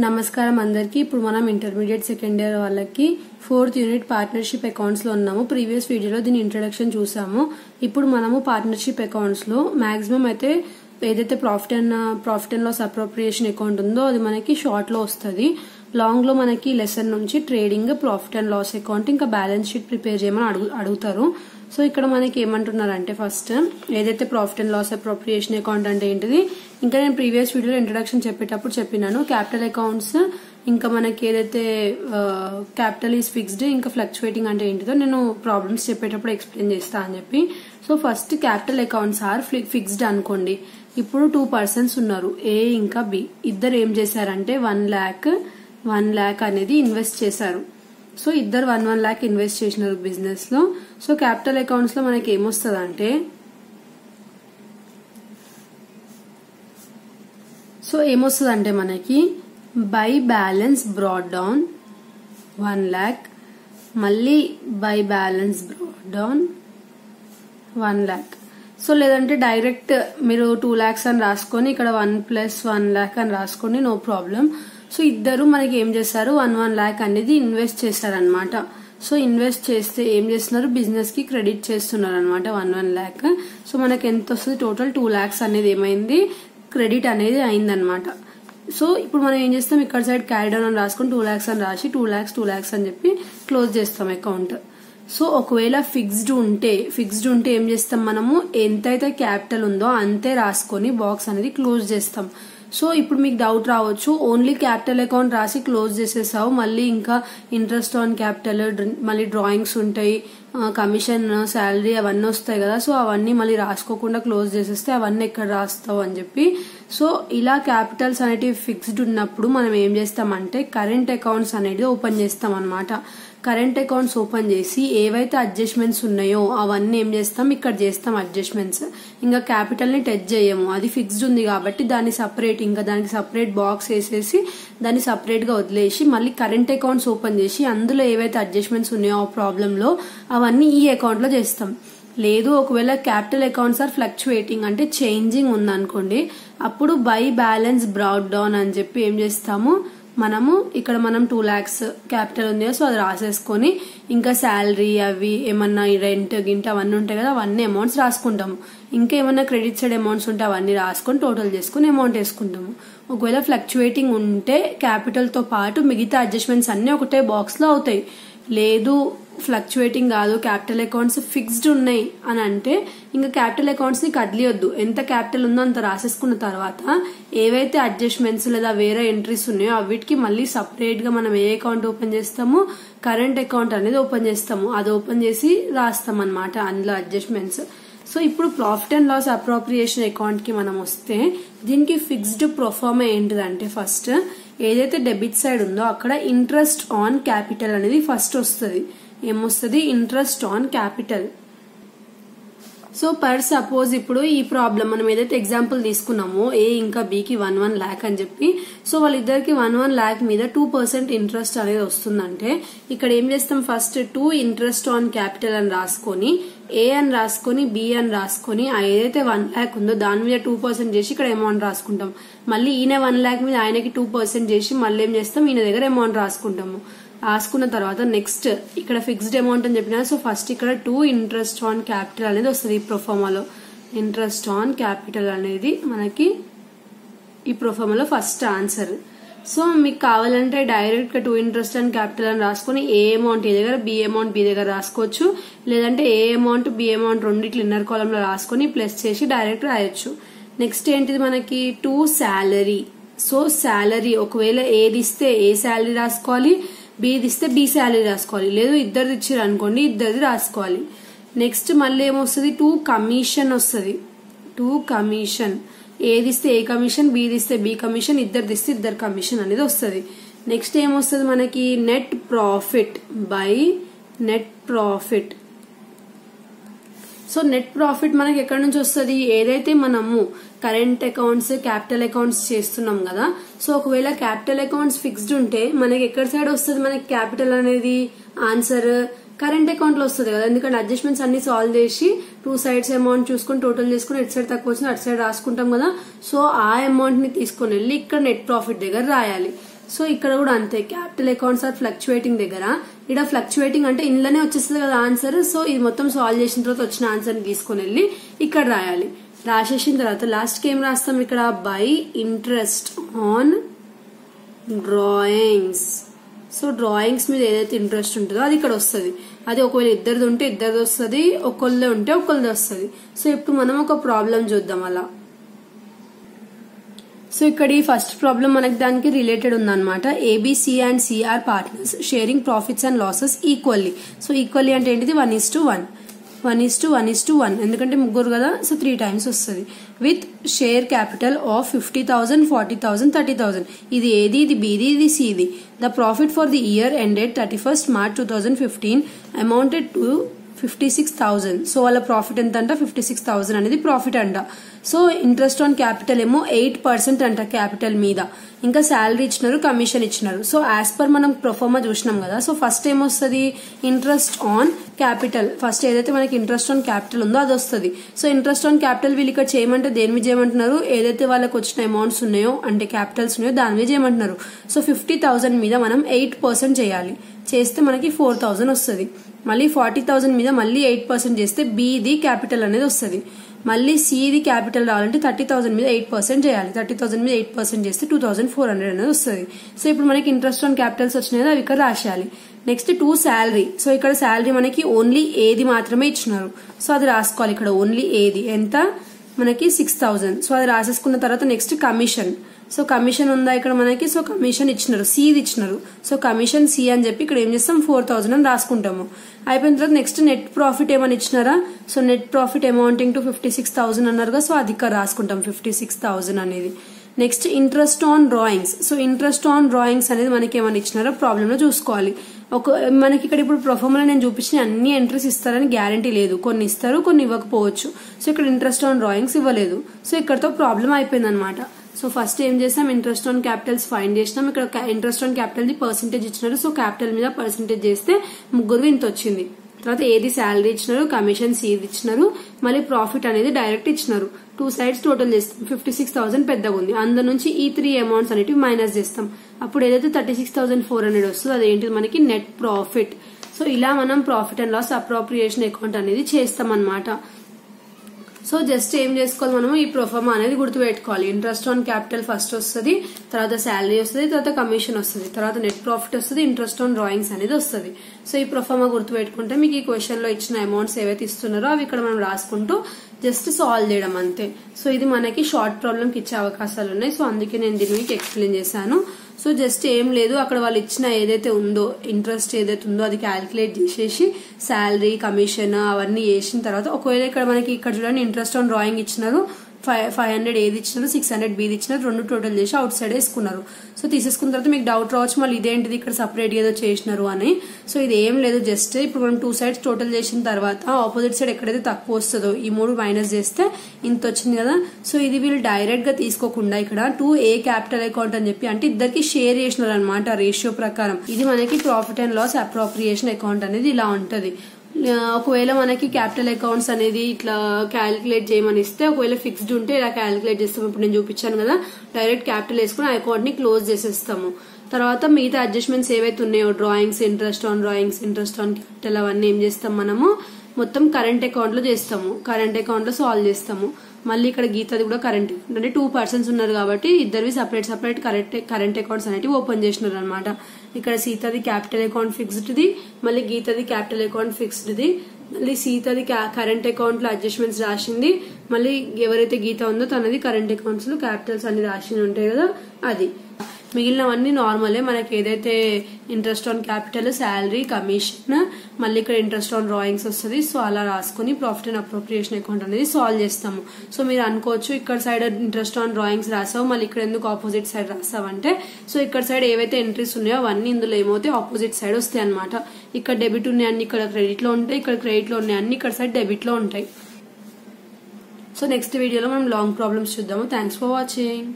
నమస్కారం అందరికీ. ఇప్పుడు మనం ఇంటర్మీడియట్ సెకండ్ ఇయర్ వాళ్ళకి 4th యూనిట్ పార్ట్నర్షిప్ అకౌంట్స్ లో ఉన్నాము. ప్రీవియస్ వీడియోలో దీని ఇంట్రడక్షన్ చూసాము. ఇప్పుడు మనము పార్ట్నర్షిప్ అకౌంట్స్ లో మాక్సిమం అయితే ఏదైతే profit and loss appropriation account ఉందో అది మనకి షార్ట్ లో వస్తుంది. లాంగ్ లో మనకి లెసన్ నుంచి trading, profit and loss account, ఇంకా బ్యాలెన్స్ షీట్ ప్రిపేర్ చేయమని అడుగుతారు. సో ఇక్కడ మనకి ఏమంటున్నారంటే ఫస్ట్ ఏదైతే profit and loss appropriation account అంటే ఏంటిది, ఇంకా నేను ప్రీవియస్ వీడియోలో ఇంట్రడక్షన్ చెప్పేటప్పుడు చెప్పినాను. క్యాపిటల్ అకౌంట్స్ ఇంకా మనకి ఏదైతే క్యాపిటల్ ఈజ్ ఫిక్స్డ్, ఇంకా ఫ్లక్చువేటింగ్ అంటే ఏంటిదో నేను ప్రాబ్లమ్స్ చెప్పేటప్పుడు ఎక్స్ప్లెయిన్ చేస్తా అని చెప్పి. So first capital accounts are fixed అనుకోండి. ఇప్పుడు 2 persons ఉన్నారు, ఏ ఇంకా బి. ఇద్దరు ఏం చేశారంటే 1 lakh అనేది ఇన్వెస్ట్ చేశారు. సో ఇద్దరు 1 lakh ఇన్వెస్ట్ చేసినారు బిజినెస్ లో. సో క్యాపిటల్ అకౌంట్స్ లో మనకి ఏమొస్తుంది అంటే మనకి by balance brought down 1 lakh, మళ్ళీ by balance brought down 1 lakh. So లేదంటే డైరెక్ట్ మీరు 2 lakhs అని రాసుకొని ఇక్కడ 1 + 1 lakh అని రాసుకోండి, నో ప్రాబ్లం. సో ఇద్దరు మనకి ఏం చేశారు, 1 lakh అనేది ఇన్వెస్ట్ చేశారనమాట. సో ఇన్వెస్ట్ చేస్తే ఏం చేస్తున్నారు, బిజినెస్ కి క్రెడిట్ చేస్తున్నారు అనమాట 1 lakh. సో మనకి ఎంత వస్తుంది, టోటల్ 2 lakhs అనేది ఏమైంది, క్రెడిట్ అనేది అయిందనమాట. సో ఇప్పుడు మనం ఏం చేస్తాం, ఇక్కడ సైడ్ క్యారీ డౌన్ అని రాసుకొని 2 lakhs అని రాసి 2 lakhs అని చెప్పి క్లోజ్ చేస్తాం అకౌంట్. సో ఒకవేళ ఫిక్స్డ్ ఉంటే ఏం చేస్తాం, మనము ఎంతైతే క్యాపిటల్ ఉందో అంతే రాసుకొని బాక్స్ అనేది క్లోజ్ చేస్తాం. సో ఇప్పుడు మీకు డౌట్ రావచ్చు, ఓన్లీ క్యాపిటల్ అకౌంట్ రాసి క్లోజ్ చేసేసావు, మళ్ళీ ఇంకా ఇంట్రెస్ట్ ఆన్ క్యాపిటల్, మళ్ళీ డ్రాయింగ్స్ ఉంటాయి, కమిషన్, శాలరీ అవన్నీ వస్తాయి కదా. సో అవన్నీ మళ్ళీ రాసుకోకుండా క్లోజ్ చేసేస్తే అవన్నీ ఎక్కడ రాస్తావు అని చెప్పి. సో ఇలా క్యాపిటల్స్ అనేటివి ఫిక్స్డ్ ఉన్నప్పుడు మనం ఏం చేస్తామంటే కరెంట్ అకౌంట్స్ అనేది ఓపెన్ చేస్తాం అనమాట. కరెంట్ అకౌంట్స్ ఓపెన్ చేసి ఏవైతే అడ్జస్ట్మెంట్స్ ఉన్నాయో అవన్నీ ఏం చేస్తాం, ఇక్కడ చేస్తాం అడ్జస్ట్మెంట్స్. ఇంకా క్యాపిటల్ ని టచ్ చేయము, అది ఫిక్స్డ్ ఉంది కాబట్టి దాన్ని సపరేట్, ఇంకా దానికి సపరేట్ బాక్స్ వేసేసి దాన్ని సపరేట్ గా వదిలేసి మళ్ళీ కరెంట్ అకౌంట్స్ ఓపెన్ చేసి అందులో ఏవైతే అడ్జస్ట్మెంట్స్ ఉన్నాయో ఆ ప్రాబ్లమ్ లో అవన్నీ ఈ అకౌంట్ లో చేస్తాం. లేదు ఒకవేళ క్యాపిటల్ అకౌంట్స్ ఆర్ ఫ్లక్చువేటింగ్ అంటే చేంజింగ్ ఉందనుకోండి, అప్పుడు బై బ్యాలెన్స్ బ్రాట్ డౌన్ అని చెప్పి ఏం చేస్తాము, ఇక్కడ మనం 2 lakhs క్యాపిటల్ ఉంది, సో అది రాసేసుకొని ఇంకా శాలరీ అవి ఏమన్నా రెంట్ గింట అవన్నీ ఉంటాయి కదా, అవన్నీ అమౌంట్స్ రాసుకుంటాము. ఇంకా ఏమన్నా క్రెడిట్ సైడ్ అమౌంట్స్ ఉంటే అవన్నీ రాసుకొని టోటల్ చేసుకుని అమౌంట్ వేసుకుంటాము. ఒకవేళ ఫ్లక్చువేటింగ్ ఉంటే క్యాపిటల్ తో పాటు మిగతా అడ్జస్ట్మెంట్స్ అన్ని ఒకటే బాక్స్ లో అవుతాయి. లేదు ఫ్లక్చువేటింగ్ కాదు, క్యాపిటల్ అకౌంట్స్ ఫిక్స్డ్ ఉన్నాయి అని అంటే ఇంకా క్యాపిటల్ అకౌంట్స్ ని కదిలియొద్దు, ఎంత క్యాపిటల్ ఉందో అంత రాసేసుకున్న తర్వాత ఏవైతే అడ్జస్ట్మెంట్స్ లేదా వేరే ఎంట్రీస్ ఉన్నాయో అవిటికి మళ్ళీ సపరేట్ గా మనం ఏ అకౌంట్ ఓపెన్ చేస్తాము, కరెంట్ అకౌంట్ అనేది ఓపెన్ చేస్తాము. అది ఓపెన్ చేసి రాస్తాం అనమాట అందులో అడ్జస్ట్మెంట్స్. సో ఇప్పుడు profit and loss appropriation account కి మనం వస్తే దీనికి ఫిక్స్డ్ ప్రొఫార్మా ఏంటిదంటే ఫస్ట్ ఏదైతే డెబిట్ సైడ్ ఉందో అక్కడ ఇంట్రెస్ట్ ఆన్ క్యాపిటల్ అనేది ఫస్ట్ వస్తుంది. ఏమొస్తుంది, interest on capital. So per suppose ఇప్పుడు ఈ ప్రాబ్లం మనం ఏదైతే ఎగ్జాంపుల్ తీసుకున్నామో ఏ ఇంకా బికి 1 lakh అని చెప్పి, సో వాళ్ళిద్దరికి 1 lakh మీద 2% ఇంట్రెస్ట్ అనేది వస్తుందంటే ఇక్కడ ఏం చేస్తాం, ఫస్ట్ 2 ఇంట్రెస్ట్ ఆన్ క్యాపిటల్ అని రాసుకొని ఏ అని రాసుకొని బి అని రాసుకొని ఏదైతే 1 lakh ఉందో దాని మీద 2% చేసి ఇక్కడ అమౌంట్ రాసుకుంటాం. మళ్ళీ ఈయన 1 lakh మీద ఆయనకి 2% చేసి మళ్ళీ ఏం చేస్తాం, ఈయన దగ్గర అమౌంట్ రాసుకుంటాము. రాసుకున్న తర్వాత నెక్స్ట్ ఇక్కడ ఫిక్స్డ్ అమౌంట్ అని చెప్పినా, సో ఫస్ట్ ఇక్కడ 2 ఇంట్రెస్ట్ ఆన్ క్యాపిటల్ అనేది వస్తుంది ఈ ప్రొఫార్మాలో. ఇంట్రెస్ట్ ఆన్ క్యాపిటల్ అనేది మనకి ఈ ప్రొఫార్మాలో ఫస్ట్ ఆన్సర్. సో మీకు కావాలంటే డైరెక్ట్ గా 2 ఇంట్రెస్ట్ ఆన్ క్యాపిటల్ అని రాసుకొని ఏ అమౌంట్ ఏ దగ్గర, బి అమౌంట్ బి దగ్గర రాసుకోవచ్చు. లేదంటే ఏ అమౌంట్ బి అమౌంట్ రెండిట్లు ఇన్నర్ కాలం లో రాసుకొని ప్లస్ చేసి డైరెక్ట్ రాయొచ్చు. నెక్స్ట్ ఏంటిది మనకి 2 శాలరీ. సో శాలరీ ఒకవేళ ఏది ఇస్తే ఏ శాలరీ రాసుకోవాలి, బిది ఇస్తే బి శాలరీ రాసుకోవాలి. లేదు ఇద్దరిది ఇచ్చారు అనుకోండి, ఇద్దరిది రాసుకోవాలి. నెక్స్ట్ మళ్ళీ ఏమొస్తుంది, 2 కమిషన్ వస్తుంది. 2 కమిషన్ ఏది ఇస్తే ఏ కమిషన్, బిది ఇస్తే బి కమిషన్, ఇద్దరిది ఇస్తే ఇద్దరు కమిషన్ అనేది వస్తుంది. నెక్స్ట్ ఏమొస్తుంది మనకి net profit by net profit. So net profit మనకి ఎక్కడి నుంచి వస్తుంది, ఏదైతే మనము కరెంట్ అకౌంట్స్ క్యాపిటల్ అకౌంట్స్ చేస్తున్నాం కదా, సో ఒకవేళ క్యాపిటల్ అకౌంట్స్ ఫిక్స్డ్ ఉంటే మనకి ఎక్కడ సైడ్ వస్తుంది, మనకి క్యాపిటల్ అనేది ఆన్సర్ కరెంట్ అకౌంట్ లో వస్తుంది కదా, ఎందుకంటే అడ్జస్ట్మెంట్స్ అన్ని సాల్వ్ చేసి 2 sides అమౌంట్ చూసుకుని టోటల్ చేసుకుని ఎటు సైడ్ తక్కువ వచ్చింది అటు సైడ్ రాసుకుంటాం కదా. సో ఆ అమౌంట్ ని తీసుకుని వెళ్ళి ఇక్కడ నెట్ ప్రాఫిట్ దగ్గర రాయాలి. సో ఇక్కడ కూడా అంతే, క్యాపిటల్ అకౌంట్స్ ఆర్ ఫ్లక్చువేటింగ్ దగ్గర ఇక్కడ ఫ్లక్చువేటింగ్ అంటే ఇందులోనే వచ్చేస్తుంది కదా ఆన్సర్. సో ఇది మొత్తం సాల్వ్ చేసిన తర్వాత వచ్చిన ఆన్సర్ ని తీసుకుని వెళ్ళి ఇక్కడ రాయాలి. రాసేసిన తర్వాత లాస్ట్ కి ఏం రాస్తాం ఇక్కడ, by interest on drawings. So drawings మీద ఏదైతే ఇంట్రెస్ట్ ఉంటుందో అది ఇక్కడ వస్తుంది. అది ఒకవేళ ఇద్దరిది ఉంటే ఇద్దరిది వస్తుంది, ఒకళ్ళది ఉంటే ఒకళ్ళది వస్తుంది. సో ఇప్పుడు మనం ఒక ప్రాబ్లం చూద్దాం అలా. సో ఇక్కడ ఈ ఫస్ట్ ప్రాబ్లం మనకి దానికి రిలేటెడ్ ఉందన్నమాట. ABC and C are partners sharing profits and losses equally. So equally అంటే ఏంటిది, 1:1 1:1 ఎందుకంటే ముగ్గురు కదా, సో 3 times వస్తుంది. With share capital of 50,000, 40,000, 30,000. ఇది ఏది, ఇది బిది, ఇది సిది. The profit for the year ended 31st March 2015 amounted to 56,000. So వాళ్ళ ప్రాఫిట్ ఎంత అంట, 56,000 అనేది ప్రాఫిట్ అంట. సో ఇంట్రెస్ట్ ఆన్ క్యాపిటల్ ఏమో 8% అంట క్యాపిటల్ మీద. ఇంకా శాలరీ ఇచ్చినారు, కమిషన్ ఇచ్చినారు. సో యాజ్ పర్ మనం ప్రొఫార్మా చూసినాం కదా. సో ఫస్ట్ ఏమొస్తుంది, ఇంట్రెస్ట్ ఆన్ క్యాపిటల్. ఫస్ట్ ఏదైతే మనకి ఇంట్రెస్ట్ ఆన్ క్యాపిటల్ ఉందో అది వస్తుంది. సో ఇంట్రెస్ట్ ఆన్ క్యాపిటల్ వీళ్ళు ఇక్కడ చేయమంటే దేని మీద చేయమంటున్నారు, ఏదైతే వాళ్ళకి వచ్చిన అమౌంట్స్ ఉన్నాయో అంటే క్యాపిటల్స్ ఉన్నాయో దాని మీద చేయమంటున్నారు. సో 50,000 మీద మనం 8% చేయాలి. చేస్తే మనకి 4,000 వస్తుంది. మళ్ళీ 40,000 మీద మళ్ళీ 8% చేస్తే బిది క్యాపిటల్ అనేది వస్తుంది. మళ్ళీ సిది క్యాపిటల్ రావాలంటే 30,000 మీద 8% చేయాలి. 30,000 మీద 8% చేస్తే 2,400 అనేది వస్తుంది. సో ఇప్పుడు మనకి ఇంట్రెస్ట్ ఆన్ క్యాపిటల్స్ వచ్చినాయి, అవి ఇక్కడ రాసేయాలి. Next 2 salary. సో ఇక్కడ శాలరీ మనకి ఓన్లీ ఏది మాత్రమే ఇచ్చినారు. సో అది రాసుకోవాలి ఇక్కడ, ఓన్లీ ఏది ఎంత మనకి 6,000. సో అది రాసేసుకున్న తర్వాత నెక్స్ట్ కమిషన్. సో కమిషన్ ఉందా ఇక్కడ మనకి, సో కమిషన్ ఇచ్చినారు, సిది ఇచ్చినారు. సో కమిషన్ సి అని చెప్పి ఇక్కడ ఏం చేస్తాం, 4,000 అని రాసుకుంటాము. అయిపోయిన తర్వాత నెక్స్ట్ నెట్ ప్రాఫిట్ ఏమని ఇచ్చినారా, so net profit amounting to 56,000 అన్నారుగా. సో అది ఇక్కడ రాసుకుంటాం 56,000 అనేది. Next interest on drawings. So interest on drawings అనేది మనకి ఏమని ఇచ్చినారో ప్రాబ్లమ్ లో చూసుకోవాలి. మనకి ఇక్కడ ఇప్పుడు ప్రొఫార్మాలో నేను చూపించిన అన్ని ఎంట్రీస్ ఇస్తారని గ్యారంటీ లేదు, కొన్ని ఇస్తారు కొన్ని ఇవ్వకపోవచ్చు. సో ఇక్కడ ఇంట్రెస్ట్ ఆన్ డ్రాయింగ్స్ ఇవ్వలేదు. సో ఇక్కడతో ప్రాబ్లం అయిపోయింది అనమాట. సో ఫస్ట్ ఏం చేసాం, ఇంట్రెస్ట్ ఆన్ క్యాపిటల్స్ ఫైండ్ చేసినాం. ఇక్కడ interest on capital the percentage ఇచ్చినారు. సో క్యాపిటల్ మీద పర్సెంటేజ్ చేస్తే ముగ్గురు ఇంత వచ్చింది. తర్వాత ఏది శాలరీ ఇచ్చినారు, కమిషన్ సిది ఇచ్చినారు, మళ్ళీ ప్రాఫిట్ అనేది డైరెక్ట్ ఇచ్చినారు. 2 sides టోటల్ చేస్తాం. 56,000 పెద్దగా ఉంది, అందులో నుంచి ఈ 3 అమౌంట్స్ అనేవి మైనస్ చేస్తాం. అప్పుడు ఏదైతే 36,400 వస్తుందో అదేంటిది మనకి నెట్ ప్రాఫిట్. సో ఇలా మనం profit and loss appropriation account అనేది చేస్తాం అన్నమాట. సో జస్ట్ ఏం చేసుకోవాలి, మనము ఈ ప్రొఫార్మా అనేది గుర్తుపెట్టుకోవాలి. ఇంట్రెస్ట్ ఆన్ క్యాపిటల్ ఫస్ట్ వస్తుంది, తర్వాత శాలరీ వస్తుంది, తర్వాత కమిషన్ వస్తుంది, తర్వాత నెట్ ప్రాఫిట్ వస్తుంది, ఇంట్రెస్ట్ ఆన్ డ్రాయింగ్స్ అనేది వస్తుంది. సో ఈ ప్రొఫార్మా గుర్తుపెట్టుకుంటే మీకు ఈ క్వశ్చన్ లో ఇచ్చిన అమౌంట్స్ ఏవైతే ఇస్తున్నారో అవి ఇక్కడ మనం రాసుకుంటూ జస్ట్ సాల్వ్ చేయడం అంతే. సో ఇది మనకి షార్ట్ ప్రాబ్లమ్ కి ఇచ్చే అవకాశాలు ఉన్నాయి. సో అందుకే నేను దీన్ని మీకు ఎక్స్ప్లెయిన్ చేశాను. సో జస్ట్ ఏం లేదు, అక్కడ వాళ్ళు ఇచ్చిన ఏదైతే ఉందో ఇంట్రెస్ట్ ఏదైతే ఉందో అది క్యాలిక్యులేట్ చేసేసి శాలరీ కమిషన్ అవన్నీ వేసిన తర్వాత, ఒకవేళ ఇక్కడ మనకి ఇక్కడ చూడండి ఇంట్రెస్ట్ ఆన్ డ్రాయింగ్ ఇచ్చినారు, 500 ఏది ఇచ్చినారు, 600 బీది ఇచ్చినారు, 2 టోటల్ చేసి అవుట్ సైడ్ వేసుకున్నారు. సో తీసేసుకున్న తర్వాత మీకు డౌట్ రావచ్చు మళ్ళీ ఇదేంటిది ఇక్కడ సపరేట్ ఏదో చేసినారు అని. సో ఇది ఏం లేదు, జస్ట్ ఇప్పుడు మనం 2 sides టోటల్ చేసిన తర్వాత ఆపోజిట్ సైడ్ ఎక్కడైతే తక్కువ వస్తుందో ఈ 3 మైనస్ చేస్తే ఇంత వచ్చింది కదా. సో ఇది వీళ్ళు డైరెక్ట్ గా తీసుకోకుండా ఇక్కడ 2A క్యాపిటల్ అకౌంట్ అని చెప్పి అంటే ఇద్దరికి షేర్ చేసినారు అనమాట రేషియో ప్రకారం. ఇది మనకి profit and loss appropriation account అనేది ఇలా ఉంటది. ఒకవేళ మనకి క్యాపిటల్ అకౌంట్స్ అనేది ఇట్లా క్యాలిక్యులేట్ చేయమని ఇస్తే, ఒకవేళ ఫిక్స్డ్ ఉంటే ఇలా క్యాలిక్యులేట్ చేస్తాము. ఇప్పుడు నేను చూపించాను కదా, డైరెక్ట్ క్యాపిటల్ వేసుకుని ఆ అకౌంట్ ని క్లోజ్ చేసేస్తాము. తర్వాత మిగతా అడ్జస్ట్మెంట్స్ ఏవైతే ఉన్నాయో drawings, interest on drawings, interest on capital అవన్నీ ఏం చేస్తాం మనము మొత్తం కరెంట్ అకౌంట్ లో చేస్తాము, కరెంట్ అకౌంట్ లో సాల్వ్ చేస్తాము. మళ్ళీ ఇక్కడ గీతది కూడా కరెంట్ అకౌంట్ అంటే 2 persons ఉన్నారు కాబట్టి ఇద్దరివి సపరేట్ సపరేట్ కరెంట్ అకౌంట్స్ అనేవి ఓపెన్ చేసినారు అనమాట. ఇక్కడ సీతది క్యాపిటల్ అకౌంట్ ఫిక్స్డ్ ది, మళ్ళీ గీతది క్యాపిటల్ అకౌంట్ ఫిక్స్డ్ ది, మళ్ళీ సీతది కరెంట్ అకౌంట్ లో అడ్జస్ట్మెంట్స్ రాసింది, మళ్ళీ ఎవరైతే గీత ఉందో తనది కరెంట్ అకౌంట్స్ లో క్యాపిటల్స్ అన్ని రాసి ఉంటాయి కదా అది. మిగిలినవన్నీ నార్మలే, మనకి ఏదైతే interest on capital, salary, commission, మళ్ళీ ఇక్కడ ఇంట్రెస్ట్ ఆన్ డ్రాయింగ్స్ వస్తుంది. సో అలా రాసుకుని ప్రాఫిట్ అండ్ అప్రోప్రియేషన్ అకౌంట్ అనేది సాల్వ్ చేస్తాము. సో మీరు అనుకోవచ్చు ఇక్కడ సైడ్ ఇంట్రెస్ట్ ఆన్ డ్రాయింగ్స్ రాసావు మళ్ళీ ఇక్కడ ఎందుకు ఆపోజిట్ సైడ్ రాసావంటే, సో ఇక్కడ సైడ్ ఏవైతే ఎంట్రీస్ ఉన్నాయో అవన్నీ ఇందులో ఏమవుతాయి ఆపోజిట్ సైడ్ వస్తాయి అనమాట. ఇక్కడ డెబిట్ ఉన్నాయి అన్ని ఇక్కడ క్రెడిట్ లో ఉంటాయి, ఇక్కడ క్రెడిట్ లో ఉన్నాయి అన్ని ఇక్కడ సైడ్ డెబిట్ లో ఉంటాయి. సో నెక్స్ట్ వీడియోలో మనం లాంగ్ ప్రాబ్లమ్స్ చూద్దాము. Thanks for watching.